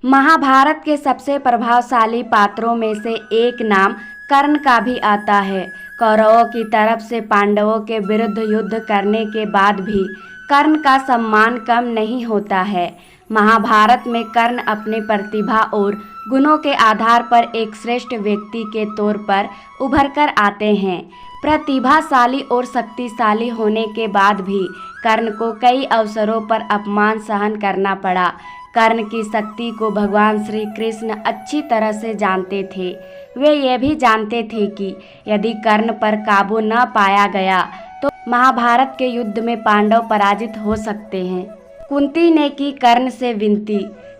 महाभारत के सबसे प्रभावशाली पात्रों में से एक नाम कर्ण का भी आता है। कौरवों की तरफ से पांडवों के विरुद्ध युद्ध करने के बाद भी कर्ण का सम्मान कम नहीं होता है। महाभारत में कर्ण अपनी प्रतिभा और गुणों के आधार पर एक श्रेष्ठ व्यक्ति के तौर पर उभर कर आते हैं। प्रतिभाशाली और शक्तिशाली होने के बाद भी कर्ण को कई अवसरों पर अपमान सहन करना पड़ा। कर्ण की शक्ति को भगवान श्री कृष्ण अच्छी तरह से जानते थे। वे यह भी जानते थे कि यदि कर्ण पर काबू न पाया गया तो महाभारत के युद्ध में पांडव पराजित हो सकते हैं। कुंती ने की कर्ण से विनती।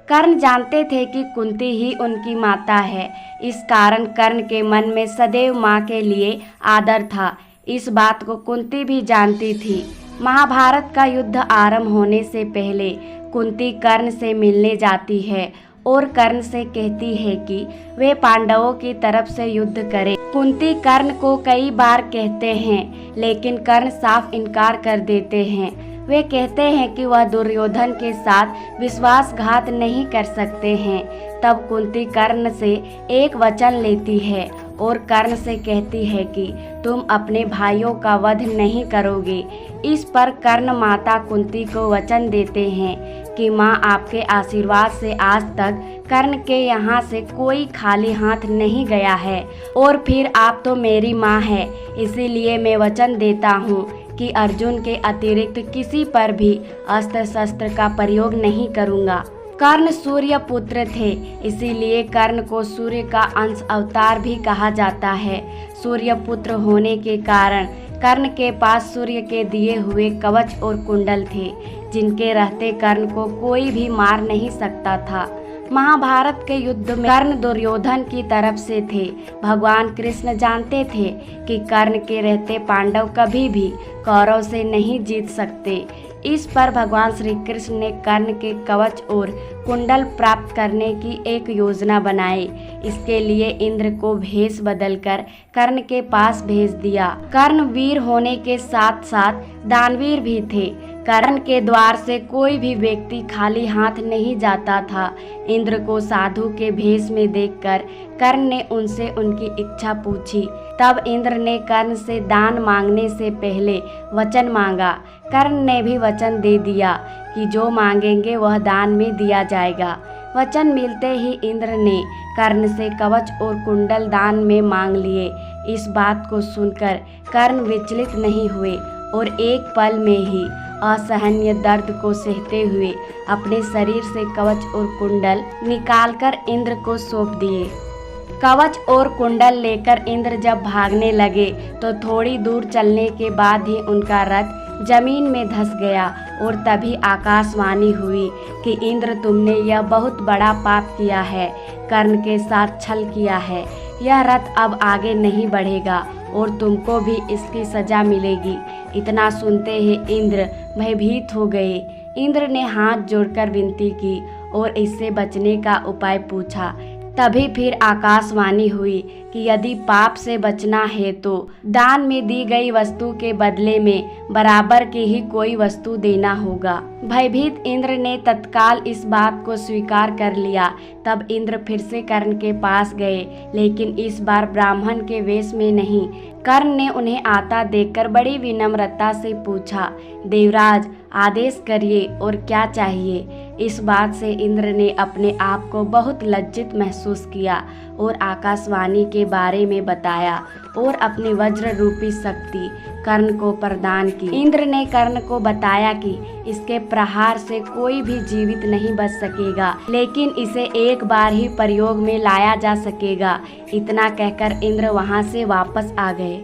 कर्ण जानते थे कि कुंती ही उनकी माता है, इस कारण कर्ण के मन में सदैव माँ के लिए आदर था। इस बात को कुंती भी जानती थी। महाभारत का युद्ध आरंभ होने से पहले कुंती कर्ण से मिलने जाती है और कर्ण से कहती है कि वे पांडवों की तरफ से युद्ध करें। कुंती कर्ण को कई बार कहते हैं, लेकिन कर्ण साफ इनकार कर देते हैं। वे कहते हैं कि वह दुर्योधन के साथ विश्वासघात नहीं कर सकते हैं। तब कुंती कर्ण से एक वचन लेती है और कर्ण से कहती है कि तुम अपने भाइयों का वध नहीं करोगे। इस पर कर्ण माता कुंती को वचन देते हैं कि माँ, आपके आशीर्वाद से आज तक कर्ण के यहाँ से कोई खाली हाथ नहीं गया है और फिर आप तो मेरी माँ है, इसीलिए मैं वचन देता हूँ कि अर्जुन के अतिरिक्त किसी पर भी अस्त्र शस्त्र का प्रयोग नहीं करूँगा। कर्ण सूर्य पुत्र थे, इसीलिए कर्ण को सूर्य का अंश अवतार भी कहा जाता है। सूर्य पुत्र होने के कारण कर्ण के पास सूर्य के दिए हुए कवच और कुंडल थे, जिनके रहते कर्ण को कोई भी मार नहीं सकता था। महाभारत के युद्ध में कर्ण दुर्योधन की तरफ से थे। भगवान कृष्ण जानते थे कि कर्ण के रहते पांडव कभी भी कौरव से नहीं जीत सकते। इस पर भगवान श्री कृष्ण ने कर्ण के कवच और कुंडल प्राप्त करने की एक योजना बनाई। इसके लिए इंद्र को भेष बदलकर कर्ण के पास भेज दिया। कर्ण वीर होने के साथ साथ दानवीर भी थे। कर्ण के द्वार से कोई भी व्यक्ति खाली हाथ नहीं जाता था। इंद्र को साधु के भेष में देखकर कर्ण ने उनसे उनकी इच्छा पूछी। तब इंद्र ने कर्ण से दान मांगने से पहले वचन मांगा। कर्ण ने भी वचन दे दिया कि जो मांगेंगे वह दान में दिया जाएगा। वचन मिलते ही इंद्र ने कर्ण से कवच और कुंडल दान में मांग लिए। इस बात को सुनकर कर्ण विचलित नहीं हुए और एक पल में ही असहनीय दर्द को सहते हुए अपने शरीर से कवच और कुंडल निकालकर इंद्र को सौंप दिए। कवच और कुंडल लेकर इंद्र जब भागने लगे तो थोड़ी दूर चलने के बाद ही उनका रथ जमीन में धंस गया और तभी आकाशवाणी हुई कि इंद्र, तुमने यह बहुत बड़ा पाप किया है, कर्ण के साथ छल किया है। यह रथ अब आगे नहीं बढ़ेगा और तुमको भी इसकी सजा मिलेगी। इतना सुनते ही इंद्र भयभीत हो गए। इंद्र ने हाथ जोड़कर विनती की और इससे बचने का उपाय पूछा। तभी फिर आकाशवाणी हुई कि यदि पाप से बचना है तो दान में दी गई वस्तु के बदले में बराबर की ही कोई वस्तु देना होगा। भयभीत इंद्र ने तत्काल इस बात को स्वीकार कर लिया। तब इंद्र फिर से कर्ण के पास गए, लेकिन इस बार ब्राह्मण के वेश में नहीं। कर्ण ने उन्हें आता देखकर बड़ी विनम्रता से पूछा, देवराज आदेश करिए और क्या चाहिए। इस बात से इंद्र ने अपने आप को बहुत लज्जित महसूस किया और आकाशवाणी के बारे में बताया और अपनी वज्र रूपी शक्ति कर्ण को प्रदान की। इंद्र ने कर्ण को बताया कि इसके प्रहार से कोई भी जीवित नहीं बच सकेगा, लेकिन इसे एक बार ही प्रयोग में लाया जा सकेगा। इतना कहकर इंद्र वहां से वापस आ गए।